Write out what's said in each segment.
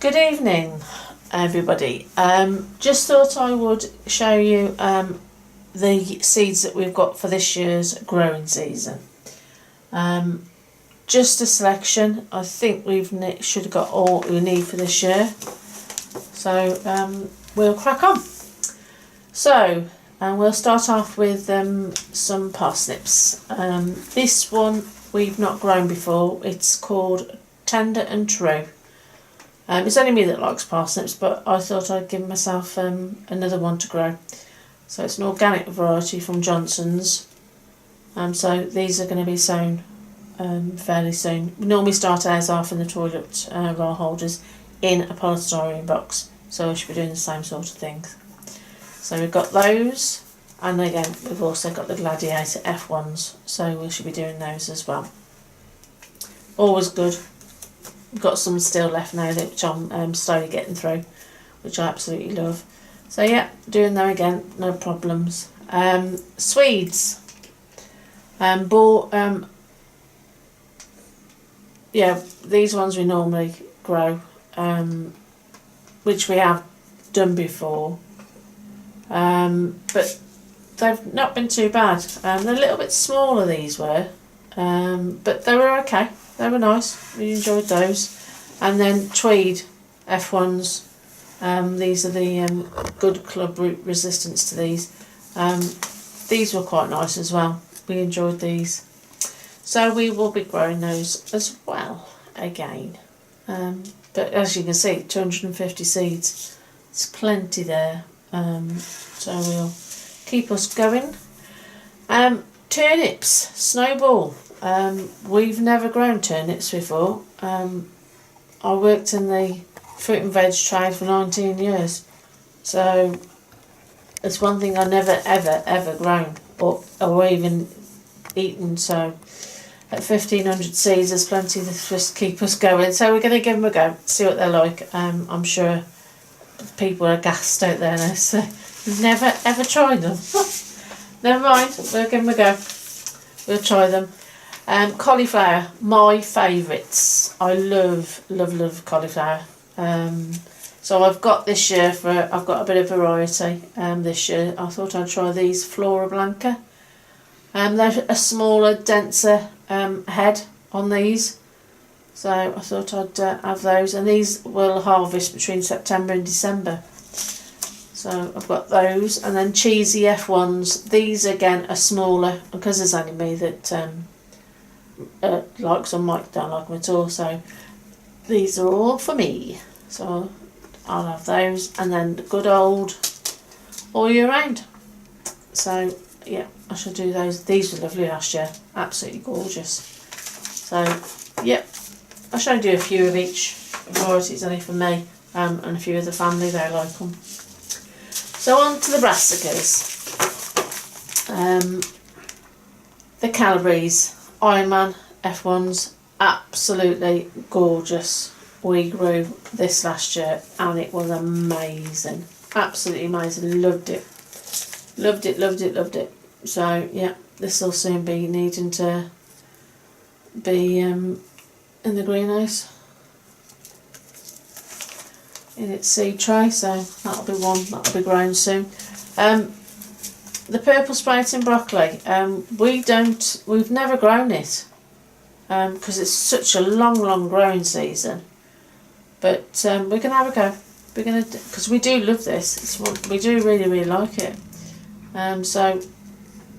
Good evening, everybody. Just thought I would show you the seeds that we've got for this year's growing season. Just a selection. I think should have got all we need for this year. So we'll crack on. So we'll start off with some parsnips. This one we've not grown before. It's called Tender and True. It's only me that likes parsnips, but I thought I'd give myself another one to grow. So it's an organic variety from Johnson's. So these are going to be sown fairly soon. We normally start ours off in the toilet roll holders in a polystyrene box. So we should be doing the same sort of things. So we've got those, and again we've also got the Gladiator F1s. So we should be doing those as well. Always good. Got some still left now which I'm slowly getting through, which I absolutely love. So yeah, doing them again, no problems. Swedes. Bought these ones we normally grow, which we have done before, but they've not been too bad. They're a little bit smaller, these were, but they were okay. They were nice. We enjoyed those. And then Tweed F1s. These are the good club root resistance to these. These were quite nice as well. We enjoyed these. So we will be growing those as well again. But as you can see, 250 seeds. It's plenty there. So we'll keep us going. Turnips, Snowball. We've never grown turnips before. I worked in the fruit and veg trade for 19 years, so it's one thing I never ever grown or even eaten. So at 1,500 seeds, there's plenty to just keep us going. So we're going to give them a go, see what they're like. I'm sure people are gassed out there now, so you've never ever tried them. Never mind, we'll give them a go. We'll try them. Cauliflower, my favourites. I love cauliflower. So I've got this year I've got a bit of variety. This year I thought I'd try these Flora Blanca. They're a smaller, denser head on these. So I thought I'd have those, and these will harvest between September and December. So I've got those, and then cheesy F1s. These again are smaller because there's only me that likes them. Mike don't like them at all. So these are all for me. So I'll have those, and then the good old all year round. So yeah, I shall do those. These were lovely last year, absolutely gorgeous. So yep, I shall do a few of each variety. It's only for me and a few of the family. They like them. So on to the brassicas. The Calibris Ironman F1s, absolutely gorgeous. We grew this last year and it was amazing, absolutely amazing. Loved it. So yeah, this will soon be needing to be in the greenhouse in its seed tray, so that'll be one that'll be grown soon. The purple sprouting broccoli, we've never grown it because it's such a long growing season, but we're gonna have a go. We're gonna, because we do love this. We do really like it. So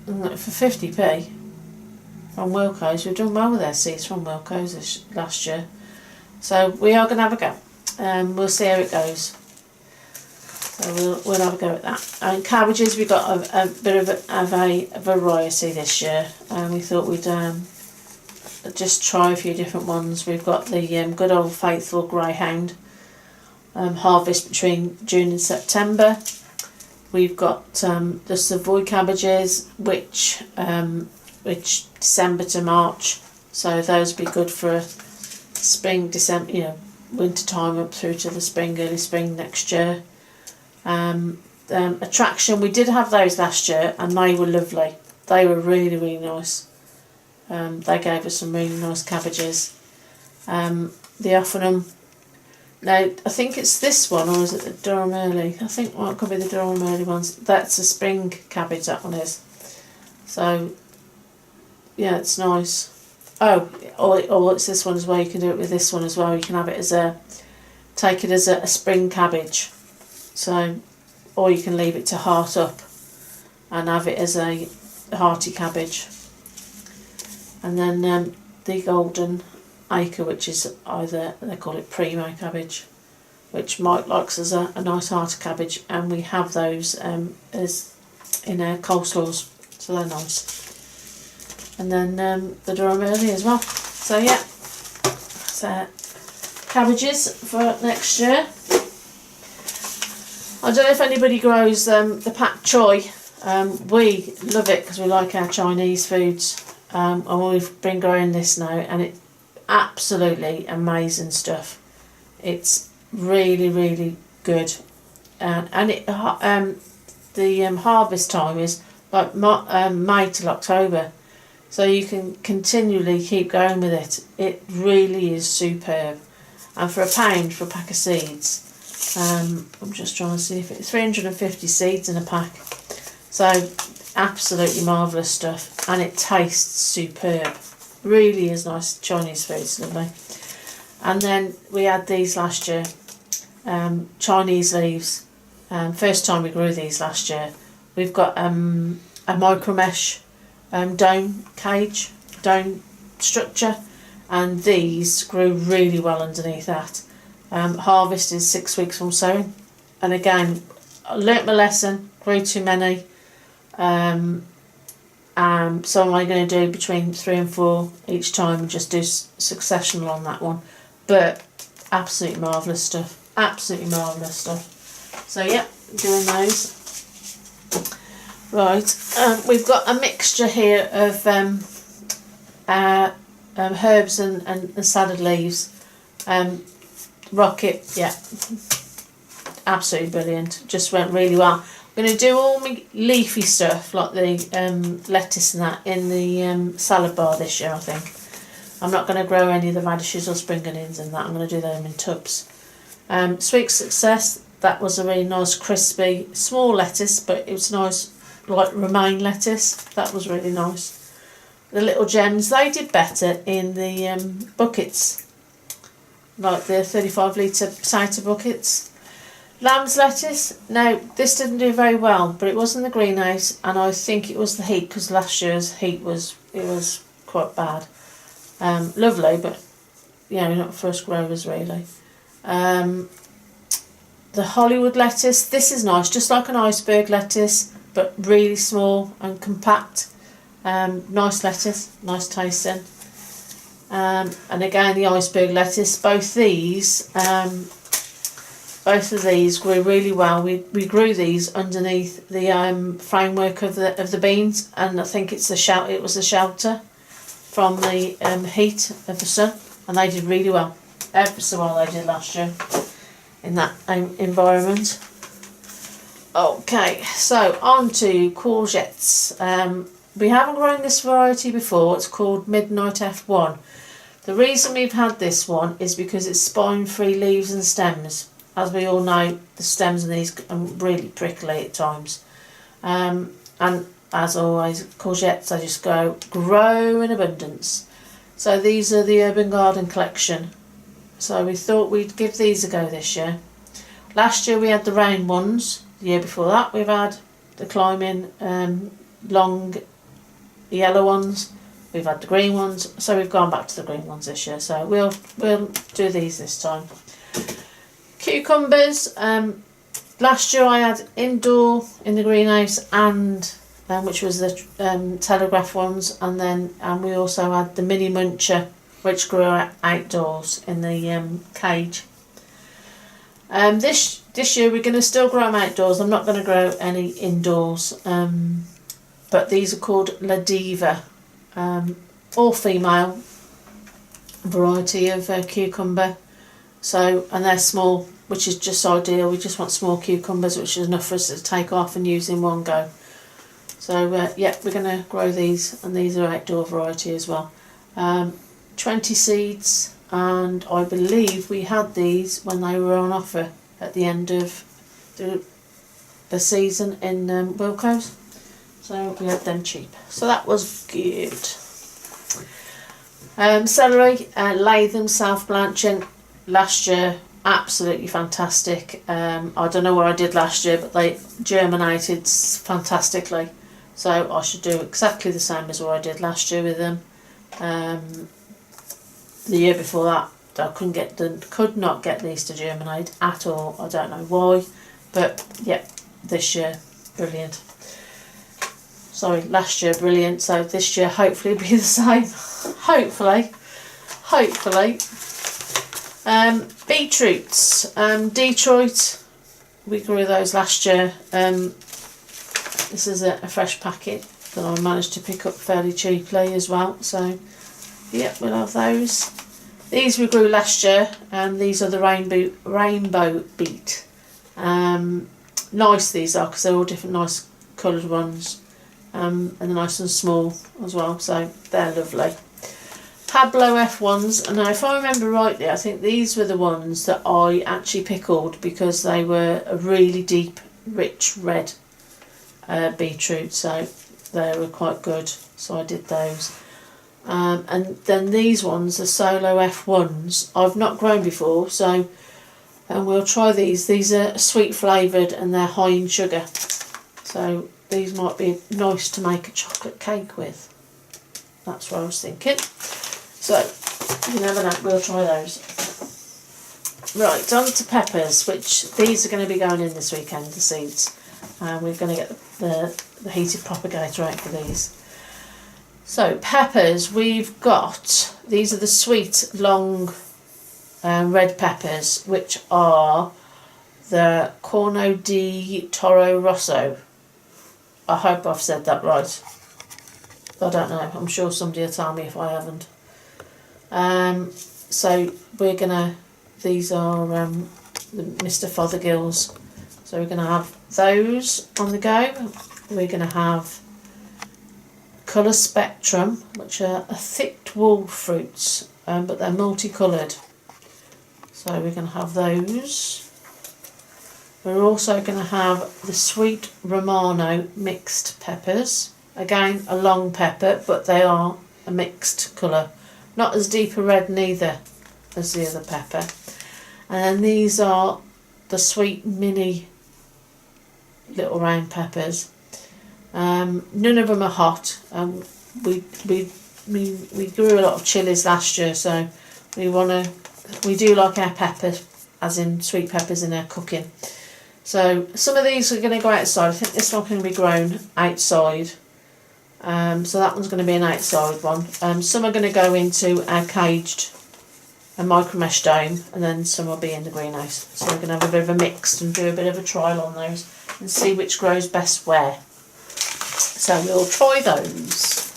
for 50p from Wilco's, we've done well with our seeds from Wilco's last year. So we are gonna have a go. We'll see how it goes. So we'll have a go at that. And cabbages, we got a bit of a variety this year, and we thought we'd just try a few different ones. We've got the good old faithful greyhound, harvest between June and September. We've got the Savoy cabbages, which December to March. So those would be good for spring, December, winter time up through to the spring, early spring next year. Attraction, we did have those last year and they were lovely. They were really nice. They gave us some really nice cabbages. The Offanem Now, I think it's this one, or is it the Durham Early? I think it could be the Durham Early ones. That's a spring cabbage, that one is. So, yeah, it's nice. Oh, or it's this one as well. You can do it with this one as well. You can have it as take it as a spring cabbage. So, or you can leave it to heart up and have it as a hearty cabbage. And then the Golden Acre, which is either, they call it primo cabbage, which Mike likes as a nice hearty cabbage, and we have those as in our coleslaws, so they're nice. And then the Durham Early as well. So yeah, so cabbages for next year. I don't know if anybody grows the pak choi. We love it because we like our Chinese foods, and we've been growing this now, and it's absolutely amazing stuff. It's really, really good, and it the harvest time is like May till October, so you can continually keep going with it. It really is superb, and for £1 for a pack of seeds, I'm just trying to see if it's 350 seeds in a pack, so absolutely marvellous stuff, and it tastes superb. Really is nice. Chinese food's lovely. And then we had these last year, Chinese leaves. First time we grew these last year. We've got a micro mesh dome structure, and these grew really well underneath that. Harvest is 6 weeks from sowing, and again, I learnt my lesson. Grew too many. So I'm going to do between 3 and 4 each time and just do successional on that one. But absolutely marvellous stuff. Absolutely marvellous stuff. So yeah, doing those. Right, we've got a mixture here of herbs and salad leaves. Rocket, yeah, absolutely brilliant. Just went really well. I'm going to do all my leafy stuff, like the lettuce and that, in the salad bar this year, I think. I'm not going to grow any of the radishes or spring onions and that. I'm going to do them in tubs. Sweet Success, that was a really nice, crispy, small lettuce, but it was nice, like romaine lettuce. That was really nice. The Little Gems, they did better in the buckets, like the 35 litre potato buckets. Lamb's lettuce, now this didn't do very well, but it was in the greenhouse, and I think it was the heat, because last year's heat was quite bad. Lovely, but you know, not for us growers really. The Hollywood lettuce, this is nice, just like an iceberg lettuce, but really small and compact. Nice lettuce, nice tasting. And again, the iceberg lettuce, both of these grew really well. We grew these underneath the framework of the beans, and I think it was the shelter from the heat of the sun, and they did really well. Ever so well they did last year in that environment. Okay, so on to courgettes. We haven't grown this variety before. It's called Midnight F1. The reason we've had this one is because it's spine-free leaves and stems. As we all know, the stems of these are really prickly at times. And as always, courgettes, they just grow in abundance. So these are the Urban Garden collection. So we thought we'd give these a go this year. Last year we had the round ones. The year before that we've had the climbing long yellow ones. We've had the green ones. So we've gone back to the green ones this year. So we'll do these this time. Cucumbers, last year I had indoor in the greenhouse, and which was the Telegraph ones, and we also had the mini muncher, which grew outdoors in the cage. This year we're going to still grow them outdoors. I'm not going to grow any indoors, but these are called La Diva, all female variety of cucumber. So, and they're small, which is just ideal. We just want small cucumbers, which is enough for us to take off and use in one go. So yeah, we're going to grow these, and these are outdoor variety as well. 20 seeds, and I believe we had these when they were on offer at the end of the season in Wilco's, so we had them cheap, so that was good. Celery, Latham South Blanching, last year absolutely fantastic. I don't know what I did last year, but they germinated fantastically, so I should do exactly the same as what I did last year with them. The year before that I could not get these to germinate at all. I don't know why, but yeah, this year brilliant. Sorry, last year brilliant, so this year hopefully it'll be the same. hopefully. Beetroots, Detroit, we grew those last year. This is a fresh packet that I managed to pick up fairly cheaply as well, so yeah, we'll have those. These we grew last year, and these are the rainbow beet. Nice these are, because they're all different nice coloured ones, and they're nice and small as well, so they're lovely. Pablo F1s, and now if I remember rightly, I think these were the ones that I actually pickled because they were a really deep, rich red beetroot, so they were quite good, so I did those. And then these ones, the Solo F1s, I've not grown before, so we'll try these. These are sweet flavoured and they're high in sugar, so these might be nice to make a chocolate cake with. That's what I was thinking. So, you never know, we'll try those. Right, on to peppers, which these are going to be going in this weekend, the seeds. We're going to get the heated propagator out for these. So, peppers, we've got, these are the sweet, long, red peppers, which are the Corno di Toro Rosso. I hope I've said that right. I don't know, I'm sure somebody will tell me if I haven't. So we're gonna, these are the Mr. Fothergill's, so we're gonna have those on the go. We're gonna have Colour Spectrum, which are thick walled fruits, but they're multicoloured, so we're gonna have those. We're also gonna have the Sweet Romano mixed peppers, again a long pepper, but they are a mixed colour. Not as deep a red neither as the other pepper. And then these are the sweet mini little round peppers. None of them are hot. We grew a lot of chilies last year, so we do like our peppers, as in sweet peppers, in our cooking. So some of these are going to go outside. I think this one's going to be grown outside. So that one's going to be an outside one. Some are going to go into our caged micro mesh dome, and then some will be in the greenhouse. So we're going to have a bit of a mix and do a bit of a trial on those and see which grows best where. So we'll try those.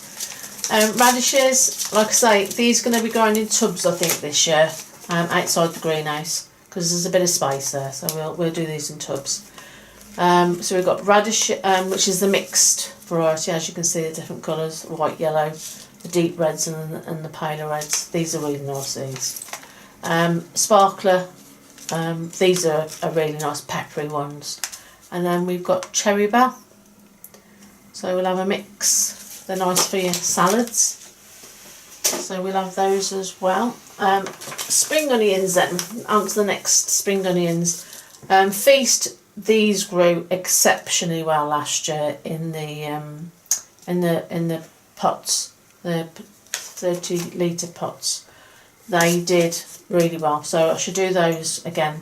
Radishes, like I say, these are going to be growing in tubs I think this year, outside the greenhouse, because there's a bit of space there, so we'll do these in tubs. So we've got radish, which is the mixed variety, as you can see the different colours, white, yellow, the deep reds and the paler reds. These are really nice, these. Sparkler, these are really nice peppery ones. And then we've got Cherry Bell, so we'll have a mix. They're nice for your salads, so we'll have those as well. Spring onions then, on to the next spring onions. Feast, these grew exceptionally well last year in the pots, the 30-litre pots. They did really well, so I should do those again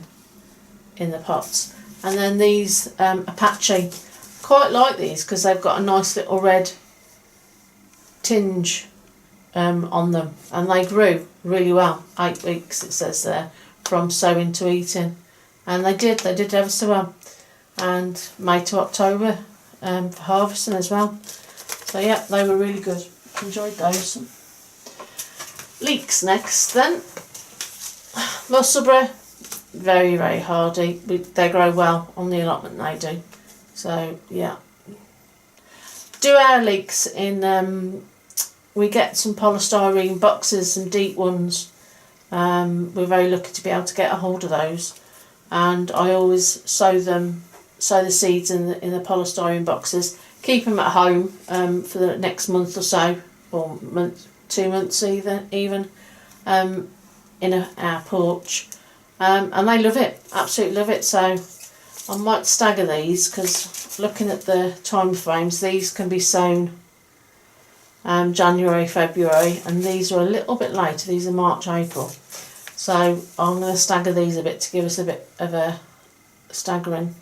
in the pots. And then these Apache, quite like these because they've got a nice little red tinge on them, and they grew really well. 8 weeks it says there, from sowing to eating, and they did ever so well. And May to October for harvesting as well. So yeah, they were really good. Enjoyed those. Leeks next then. Musselburgh, very, very hardy. They grow well on the allotment, they do. So yeah. Do our leeks in, we get some polystyrene boxes, some deep ones, We're very lucky to be able to get a hold of those, and I always sow the seeds in the polystyrene boxes, keep them at home for the next month or so, or 2 months even in our porch, and they love it, absolutely love it. So I might stagger these, because looking at the time frames, these can be sown January, February, and these are a little bit later. These are March, April. So I'm going to stagger these a bit to give us a bit of a staggering.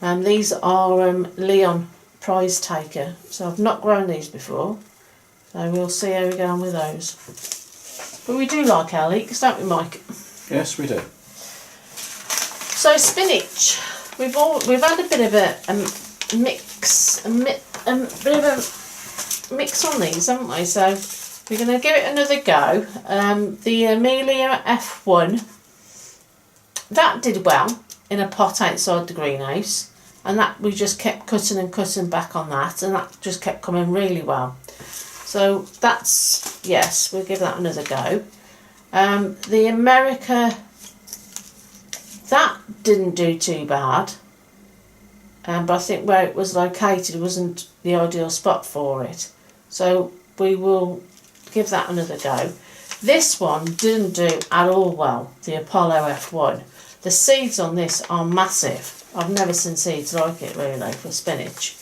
These are Leon Prize Taker. So I've not grown these before. So we'll see how we go on with those. But we do like our leeks, don't we, Mike? Yes, we do. So spinach. We've had a bit of a mix on these, haven't we? So we're going to give it another go. The Amelia F1, that did well in a pot outside the greenhouse, and that we just kept cutting and cutting back on that, and that just kept coming really well. So that's, yes, we'll give that another go. The America, that didn't do too bad, but I think where it was located wasn't the ideal spot for it. So we will give that another go. This one didn't do at all well, the Apollo F1. The seeds on this are massive. I've never seen seeds like it really for spinach.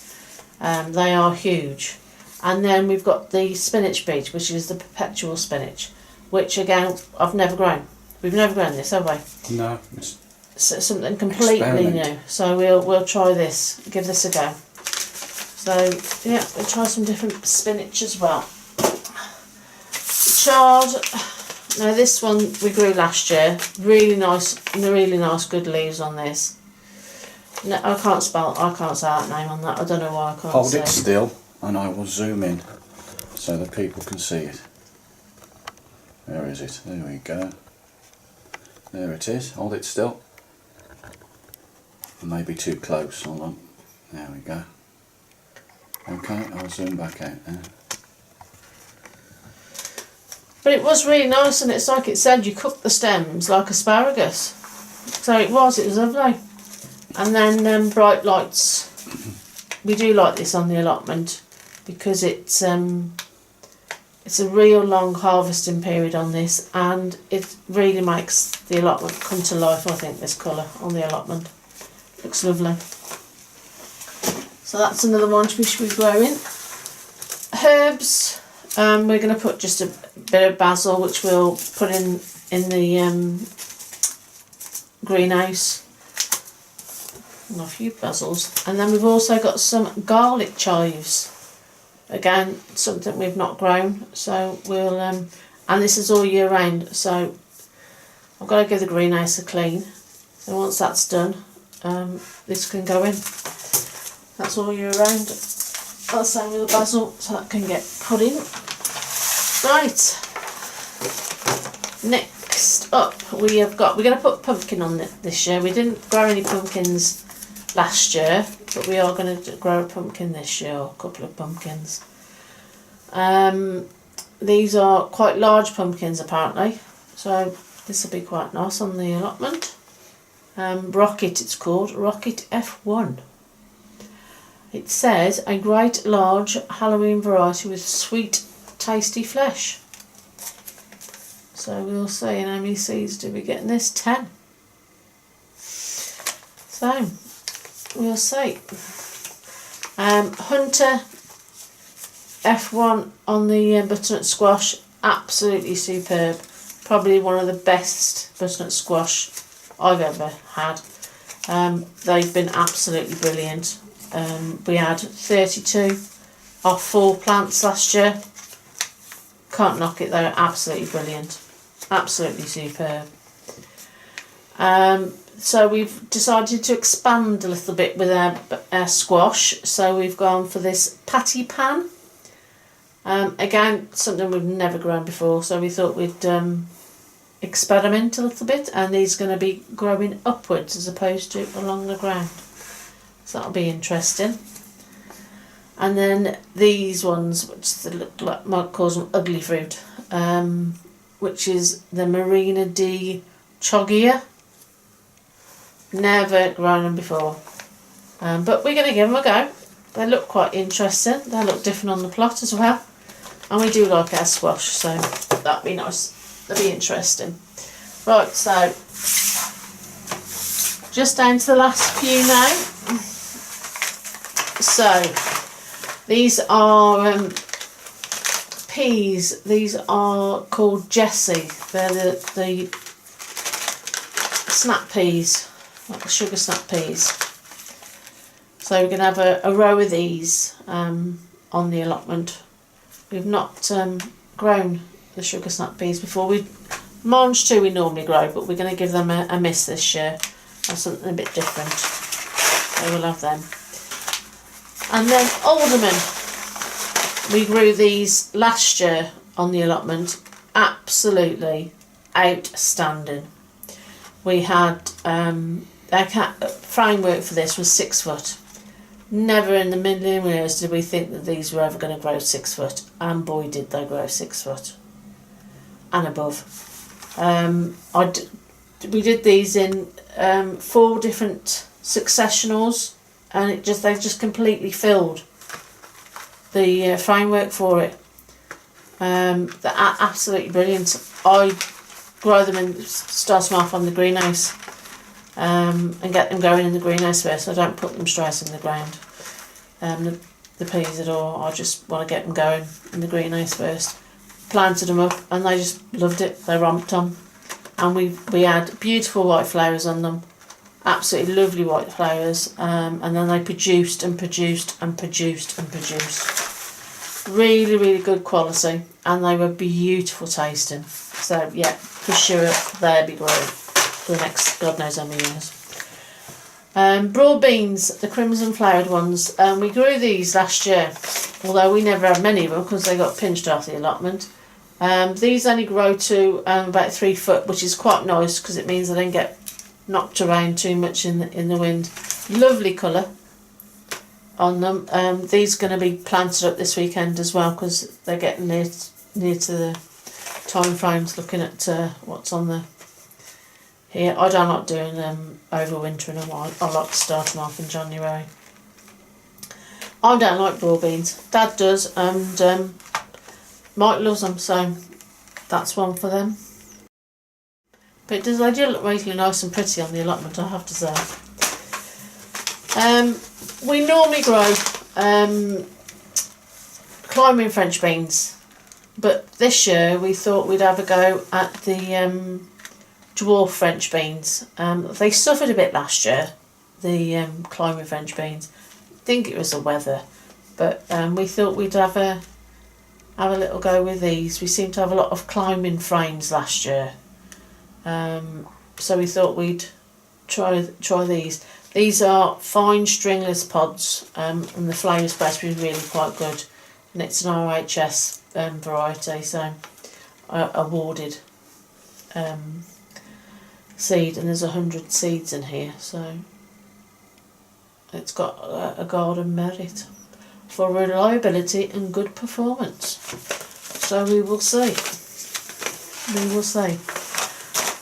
They are huge. And then we've got the spinach beach, which is the perpetual spinach, which again I've never grown. We've never grown this, have we? No. So something completely new. So we'll try this, give this a go. So yeah, we'll try some different spinach as well. Chard. Now this one we grew last year. Really nice, good leaves on this. No, I can't say that name on that. I don't know why I can't. Hold it still, and I will zoom in so that people can see it. Where is it? There we go. There it is. Hold it still. Maybe too close. Hold on. There we go. Okay, I'll zoom back out now. But it was really nice, and it's like it said, you cook the stems like asparagus. So it was lovely. And then bright lights. We do like this on the allotment because it's a real long harvesting period on this, and it really makes the allotment come to life. I think this colour on the allotment looks lovely. So that's another one we should be growing. Herbs. We're going to put just a bit of basil, which we'll put in the greenhouse. And a few basils. And then we've also got some garlic chives. Again, something we've not grown. So we'll, and this is all year round. So I've got to give the greenhouse a clean. And once that's done, this can go in. That's all year round. That's the same with the basil, so that can get put in. Right. Next up, we're going to put pumpkin on this year. We didn't grow any pumpkins last year, but we are going to grow a pumpkin this year, or a couple of pumpkins. These are quite large pumpkins apparently, so this will be quite nice on the allotment. Rocket, it's called, Rocket F1. It says, a great large Halloween variety with sweet, tasty flesh. So we'll see, and how many seeds do we get in this? 10. So, we'll see. Hunter F1 on the butternut squash, absolutely superb. Probably one of the best butternut squash I've ever had. They've been absolutely brilliant. We had 32 off 4 plants last year. Can't knock it, they're absolutely brilliant. Absolutely superb. So we've decided to expand a little bit with our squash. So we've gone for this patty pan. Again, something we've never grown before, so we thought we'd experiment a little bit, and these are going to be growing upwards as opposed to along the ground. So that'll be interesting. And then these ones, which look like, might call them ugly fruit. which is the Marina di Choggia. Never grown them before, but we're going to give them a go. They look quite interesting. They look different on the plot as well, and we do like our squash, so that'd be nice. That'd be interesting. Right, so just down to the last few now. So these are peas. These are called Jessie. They're the snap peas, like the sugar snap peas. So we're going to have a row of these on the allotment. We've not grown the sugar snap peas before. Mange too we normally grow, but we're going to give them a miss this year. Have something a bit different. So we'll have them. And then alderman. We grew these last year on the allotment. Absolutely outstanding. We had our framework for this was 6 foot. Never in the million years did we think that these were ever going to grow 6 foot, and boy did they grow 6 foot and above. We did these in 4 different successionals, and they just completely filled the framework for it. They're absolutely brilliant. I grow them and start them off on the greenhouse, and get them going in the greenhouse first. I don't put them straight in the ground, the peas at all. I just want to get them going in the greenhouse first. Planted them up and they just loved it. They romped on, and we had beautiful white flowers on them, absolutely lovely white flowers, and then they produced and produced and produced and produced. Really, really good quality, and they were beautiful tasting. So yeah, for sure they'll be growing for the next God knows how many years. Broad beans, the crimson flowered ones, we grew these last year, although we never had many of them because they got pinched off the allotment. These only grow to about 3 foot, which is quite nice because it means they don't get knocked around too much in the wind. Lovely colour on them. These are going to be planted up this weekend as well because they're getting near to the time frames. Looking at what's on the here, I don't like doing them over winter in a while. I like to start them off in January. I don't like broad beans. Dad does, and Mike loves them, so that's one for them. But they do look really nice and pretty on the allotment, I have to say. We normally grow climbing French beans, but this year we thought we'd have a go at the dwarf French beans. They suffered a bit last year, the climbing French beans. I think it was the weather, but we thought we'd have a little go with these. We seemed to have a lot of climbing frames last year, so we thought we'd try these. These are fine stringless pods, and the flavour's supposed to be really quite good, and it's an RHS variety, so awarded seed, and there's 100 seeds in here, so it's got a garden merit for reliability and good performance. So we will see. We will see.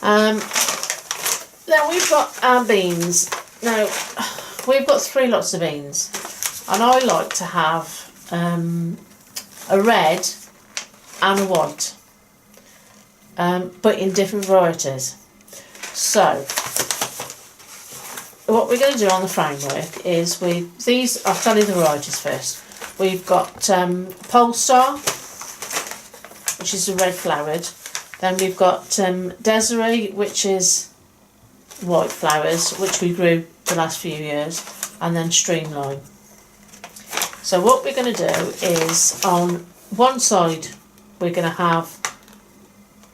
Then we've got our beans. Now we've got 3 lots of beans, and I like to have a red and a white, but in different varieties. So what we're going to do on the framework is I'll tell you the varieties first. We've got Polestar, which is the red flowered. Then we've got Desiree, which is white flowers, which we grew the last few years, and then Streamline. So what we're going to do is on one side we're going to have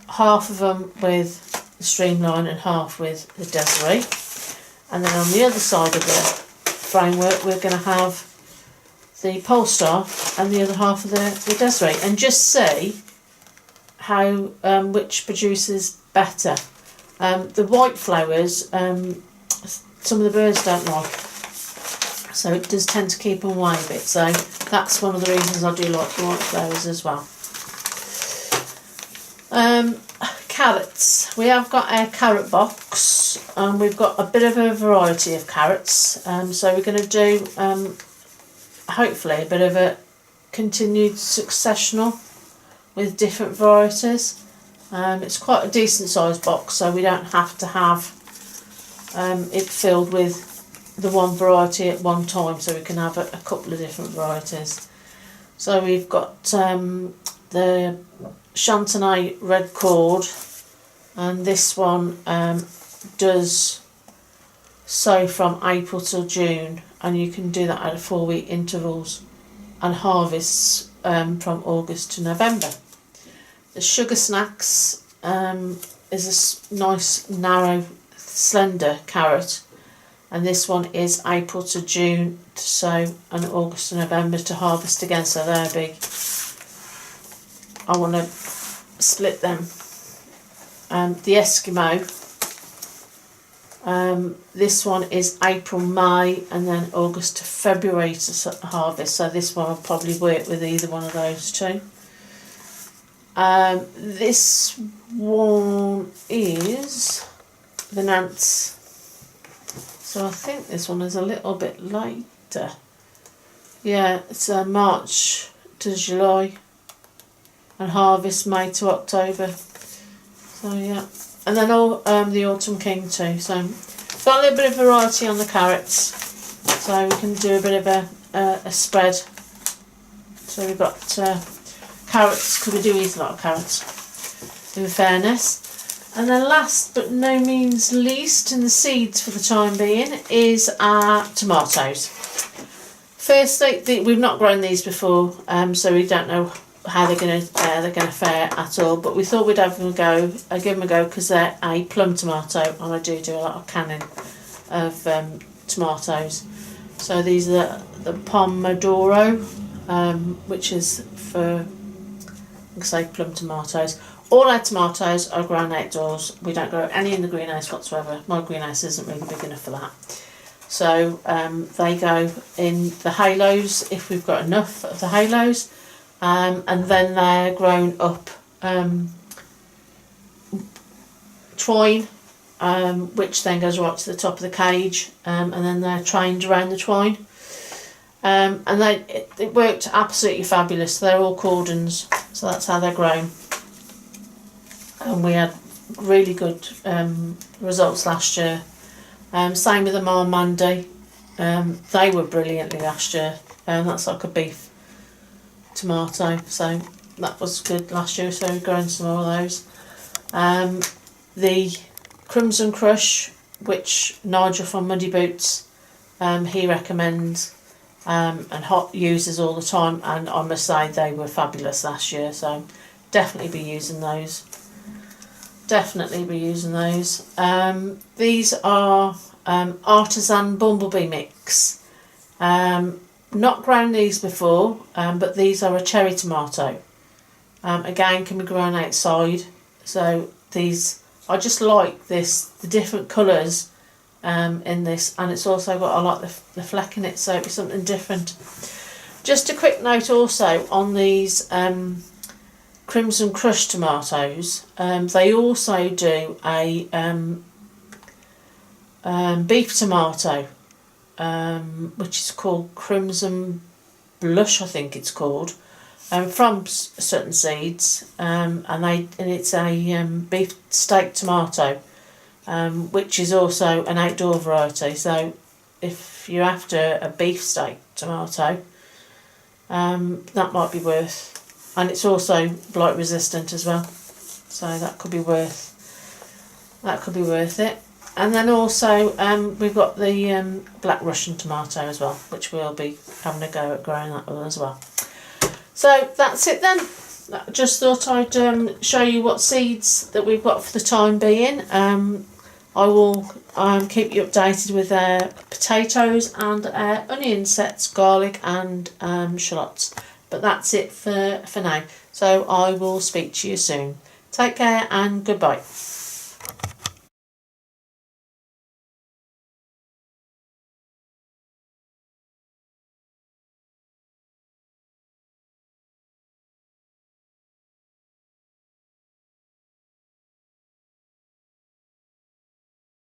half of them with the Streamline and half with the Desiree, and then on the other side of the framework we're going to have the Polestar and the other half of the Desiree, and just see how which produces better. The white flowers, some of the birds don't like, so it does tend to keep them away a bit, so that's one of the reasons I do like the white flowers as well. carrots. We have got our carrot box, and we've got a bit of a variety of carrots. So we're going to do hopefully a bit of a continued successional with different varieties. It's quite a decent sized box, so we don't have to have it filled with the one variety at one time, so we can have a couple of different varieties. So we've got the Chantenay red cord, and this one does sow from April till June, and you can do that at 4-week intervals, and harvests from August to November. The Sugar Snacks is a nice narrow slender carrot, and this one is April to June to sow and August to November to harvest again, so they're big. I want to split them. The Eskimo, this one is April, May, and then August to February to harvest, so this one will probably work with either one of those two. This one is the Nance, so I think this one is a little bit later. Yeah, it's March to July and harvest May to October. So yeah, and then all the Autumn King too. So got a little bit of variety on the carrots, so we can do a bit of a spread. So we've got carrots, because we do eat a lot of carrots, in fairness. And then last but no means least, in the seeds for the time being, is our tomatoes. Firstly, we've not grown these before, so we don't know how they're going to fare at all. But we thought we'd give them a go, because they're a plum tomato, and I do a lot of canning of tomatoes. So these are the Pomodoro, which is for, say, plum tomatoes. All our tomatoes are grown outdoors. We don't grow any in the greenhouse whatsoever. My greenhouse isn't really big enough for that. So they go in the halos if we've got enough of the halos, and then they're grown up twine, which then goes right to the top of the cage, and then they're trained around the twine. And it worked absolutely fabulous. They're all cordons, so that's how they're grown. And we had really good results last year. Same with the Marmande. They were brilliantly last year. That's like a beef tomato, so that was good last year, so we've grown some more of those. The Crimson Crush, which Nigel from Muddy Boots, he recommends and uses all the time, and I must say they were fabulous last year, so definitely be using those. These are Artisan Bumblebee Mix. Not grown these before, but these are a cherry tomato. Again, can be grown outside. So these, I just like this, the different colours in this, and it's also got, I like the fleck in it, so it's something different. Just a quick note also on these Crimson Crush tomatoes, they also do a beef tomato, which is called Crimson Blush, I think it's called, from certain seeds, and it's a beef steak tomato, which is also an outdoor variety. So if you're after a beef steak tomato, that might be worth. And it's also blight resistant as well, so that could be worth it. And then also we've got the Black Russian tomato as well, which we'll be having a go at growing that one as well. So that's it then. Just thought I'd show you what seeds that we've got for the time being. I will keep you updated with potatoes and onion sets, garlic and shallots. But that's it for now. So I will speak to you soon. Take care and goodbye.